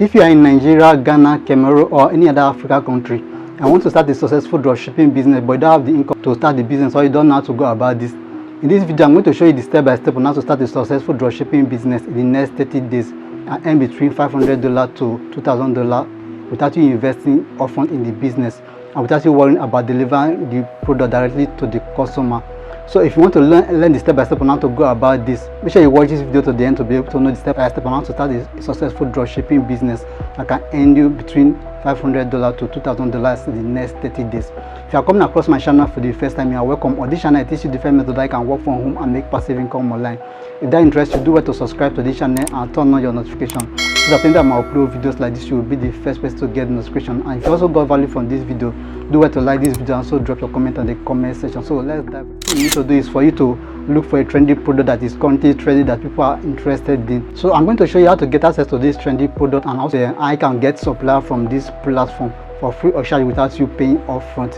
If you are in Nigeria, Ghana, Cameroon, or any other African country and want to start a successful dropshipping business but you don't have the income to start the business, or you don't know how to go about this, in this video I'm going to show you the step-by-step on how to start a successful dropshipping business in the next 30 days and earn between $500 to $2,000 without you investing upfront in the business and without you worrying about delivering the product directly to the customer. So if you want to learn the step-by-step on how to go about this, make sure you watch this video to the end to be able to know the step-by-step on how to start a successful dropshipping business that can earn you between $500 to $2,000 in the next 30 days. If you are coming across my channel for the first time, you are welcome. On this channel, I teach you different methods that you can work from home and make passive income online. If that interests you, do well to subscribe to this channel and turn on your notification so that anytime I upload videos like this, you will be the first person to get the notification. And if you also got value from this video, do well to like this video and also drop your comment on the comment section. So let's dive. What you need to do is for you to look for a trendy product that is currently trendy, that people are interested in. So I'm going to show you how to get access to this trendy product and also I can get supplier from this platform for free or charge without you paying upfront.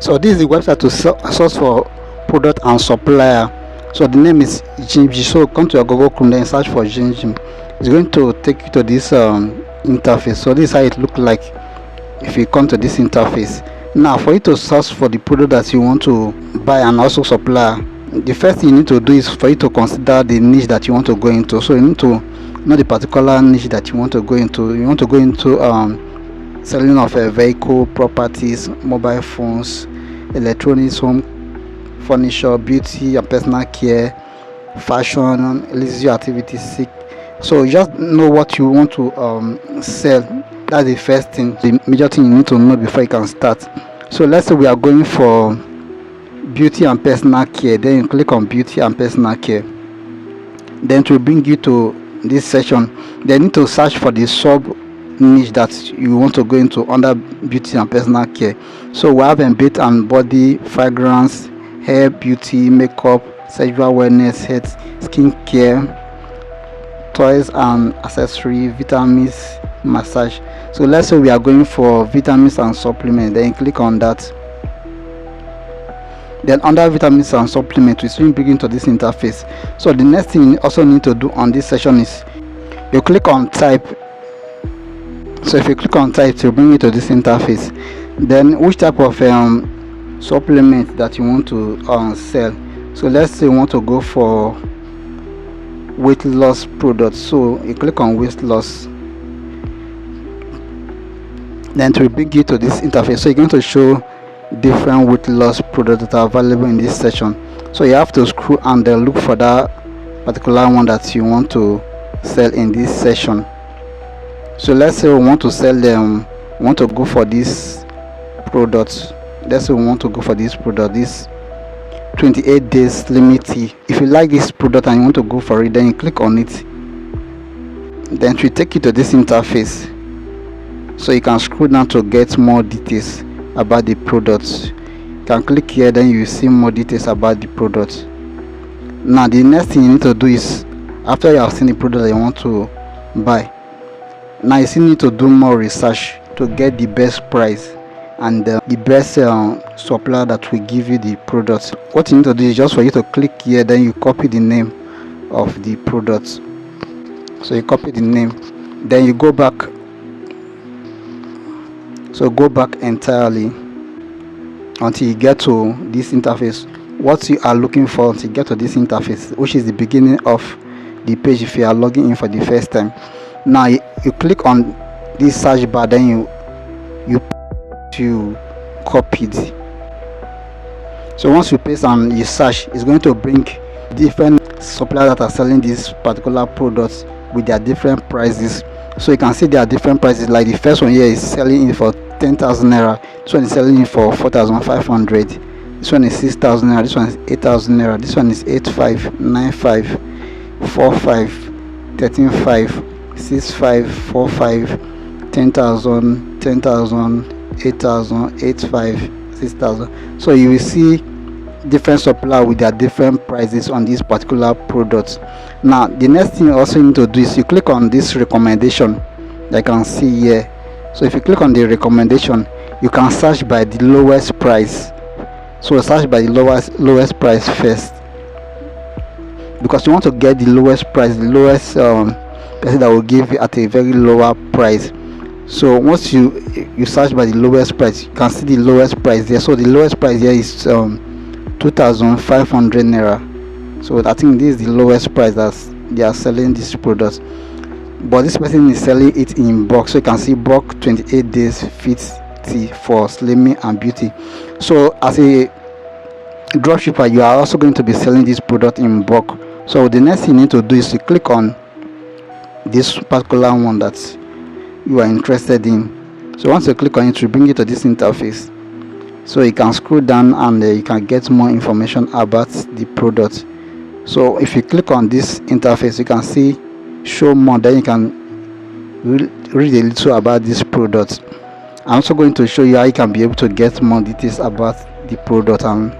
So this is the website to source for product and supplier. So the name is jiji. So come to your Google Chrome and search for jiji. It's going to take you to this interface. So this is how it looks like if you come to this interface. Now for you to source for the product that you want to buy and also supply, the first thing you need to do is for you to consider the niche that you want to go into. So you need to know the particular niche that you want to go into. You want to go into selling of a vehicle, properties, mobile phones, electronics, home furniture, beauty and personal care, fashion, leisure activities. So you just know what you want to sell. That's the first thing, the major thing you need to know before you can start. So let's say we are going for beauty and personal care. Then you click on beauty and personal care. Then to bring you to this section, then you need to search for the sub niche that you want to go into under beauty and personal care. So we have bath and body, fragrance, hair, beauty, makeup, sexual wellness, health, skin care, toys and accessory, vitamins, massage. So let's say we are going for vitamins and supplement. Then you click on that. Then under vitamins and supplement, we soon begin to this interface. So the next thing you also need to do on this section is you click on type. So if you click on type, to bring you to this interface. Then which type of supplement that you want to sell. So let's say you want to go for weight loss products. So you click on weight loss. Then to bring you to this interface, so you're going to show different weight loss products that are available in this section. So you have to scroll and then look for that particular one that you want to sell in this section. So let's say we want to sell them, want to go for this product. Let's say we want to go for this product, this 28 days limit tea. If you like this product and you want to go for it, then you click on it. Then it will take you to this interface. So you can scroll down to get more details about the products. You can click here, then you see more details about the product. Now the next thing you need to do is, after you have seen the product that you want to buy, now you still need to do more research to get the best price and the best supplier that will give you the product. What you need to do is just for you to click here, then you copy the name of the product. So you copy the name, then you go back. So go back entirely until you get to this interface. What you are looking for until you get to this interface, which is the beginning of the page if you are logging in for the first time. Now you click on this search bar, then you copy it. So once you paste and you search, it's going to bring different suppliers that are selling these particular products with their different prices. So you can see there are different prices. Like the first one here is selling it for 10,000 naira. This one is selling it for 4,500. This one is 6,000 naira. This one is 8,000 naira. This one is 8,500, 9,500, 4,500, 13,500, 6,500, 4,500, 10,000, 10,000, 8,000, 8,500, 6,000. So you will see different suppliers with their different prices on these particular products. Now the next thing you also need to do is you click on this recommendation that you can see here. So if you click on the recommendation, you can search by the lowest price. So search by the lowest price first, because you want to get the lowest price, the lowest person that will give you at a very lower price. So once you search by the lowest price, you can see the lowest price there. So the lowest price here is 2,500 naira. So I think this is the lowest price that they are selling this product, but this person is selling it in bulk. So you can see bulk 28 days fit tea for slimming and beauty. So as a dropshipper, you are also going to be selling this product in bulk. So the next thing you need to do is to click on this particular one that you are interested in. So once you click on it, it will bring you to this interface. So you can scroll down and you can get more information about the product. So if you click on this interface, you can see show more, then you can read a little about this product. I'm also going to show you how you can be able to get more details about the product, and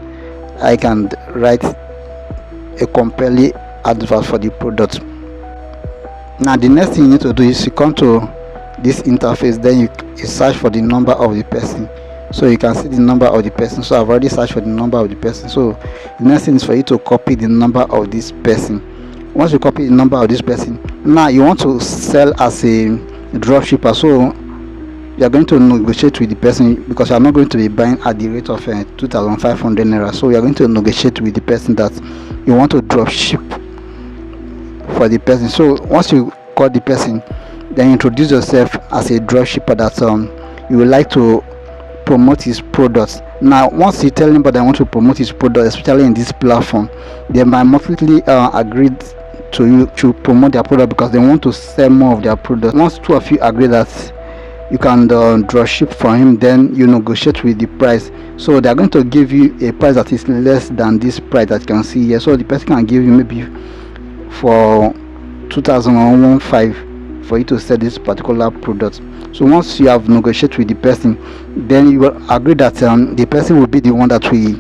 I can write a compelling advert for the product. Now the next thing you need to do is you come to this interface, then you search for the number of the person. So you can see the number of the person. So I've already searched for the number of the person. So the next thing is for you to copy the number of this person. Once you copy the number of this person, now you want to sell as a dropshipper. So you are going to negotiate with the person, because you are not going to be buying at the rate of 2,500 naira. So you are going to negotiate with the person that you want to drop ship for the person. So once you call the person, then introduce yourself as a dropshipper that you would like to promote his products. Now once you tell anybody I want to promote his product, especially in this platform, they might mostly agree to you to promote their product because they want to sell more of their product. Once two of you agree that you can drop ship for him, then you negotiate with the price. So they are going to give you a price that is less than this price that you can see here. So the person can give you maybe for 2,015 for you to sell this particular product. So once you have negotiated with the person, then you will agree that the person will be the one that will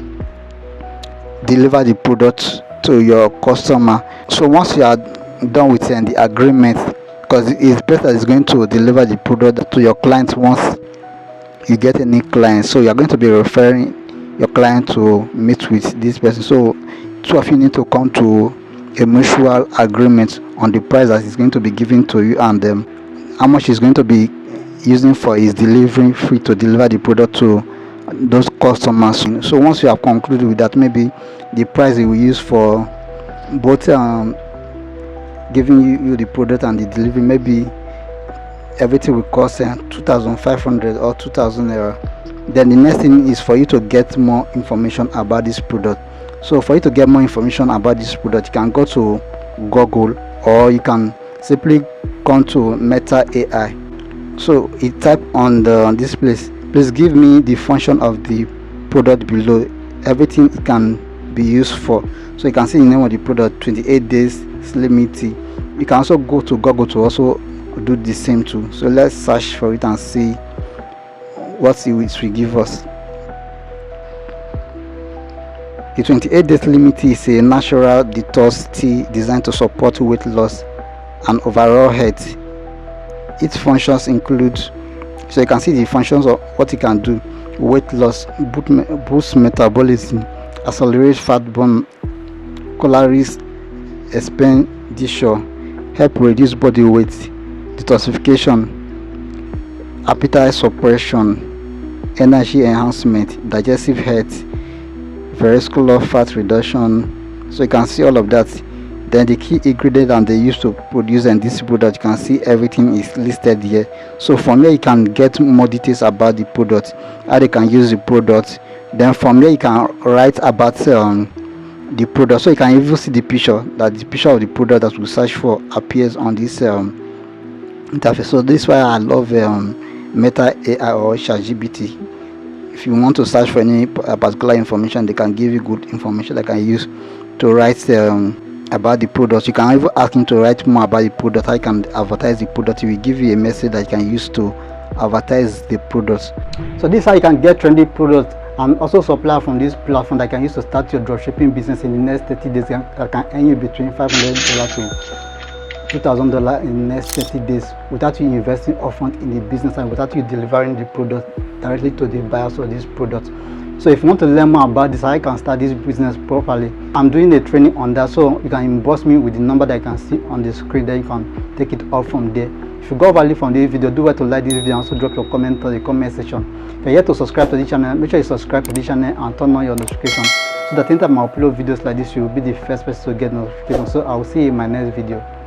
deliver the product to your customer. So once you are done with the agreement, because it's better it's going to deliver the product to your client once you get any client. So you are going to be referring your client to meet with this person. So two of you need to come to a mutual agreement on the price that is going to be given to you, and how much is going to be using for his delivery fee to deliver the product to those customers. So once you have concluded with that, maybe the price you will use for both giving you the product and the delivery, maybe everything will cost 2,500 or 2,000 naira. Then the next thing is for you to get more information about this product. So for you to get more information about this product, you can go to Google, or you can simply come to Meta AI. So you type on this place, please give me the function of the product below, everything it can be used for. So you can see the name of the product, 28 days slimming tea. You can also go to Google to also do the same too. So let's search for it and see what it will give us. The 28 days slimming tea is a natural detox tea designed to support weight loss and overall health. Its functions include, so you can see the functions of what it can do: weight loss, boost metabolism, accelerate fat burn, calories expenditure, help reduce body weight, detoxification, appetite suppression, energy enhancement, digestive health, vascular fat reduction. So you can see all of that. Then the key ingredient and they use to produce and distribute that, you can see everything is listed here. So from here you can get more details about the product, how they can use the product. Then from here you can write about the product. So you can even see the picture of the product that we search for appears on this interface. So this is why I love Meta AI or ChatGPT. If you want to search for any particular information, they can give you good information that can use to write about the product. You can even ask him to write more about the product, how you can advertise the product. He will give you a message that you can use to advertise the product. So this is how you can get trendy products and also supply from this platform that you can use to start your dropshipping business in the next 30 days. That can earn you between $500 to $2,000 in the next 30 days without you investing upfront in the business and without you delivering the product directly to the buyers of this product. So if you want to learn more about this, how you can start this business properly, I'm doing a training on that, so you can inbox me with the number that you can see on the screen. Then you can take it off from there. If you got value from this video, do well to like this video and also drop your comment on the comment section. If you're yet to subscribe to this channel, make sure you subscribe to this channel and turn on your notifications, so that anytime I upload videos like this, you will be the first person to get notifications. So I will see you in my next video.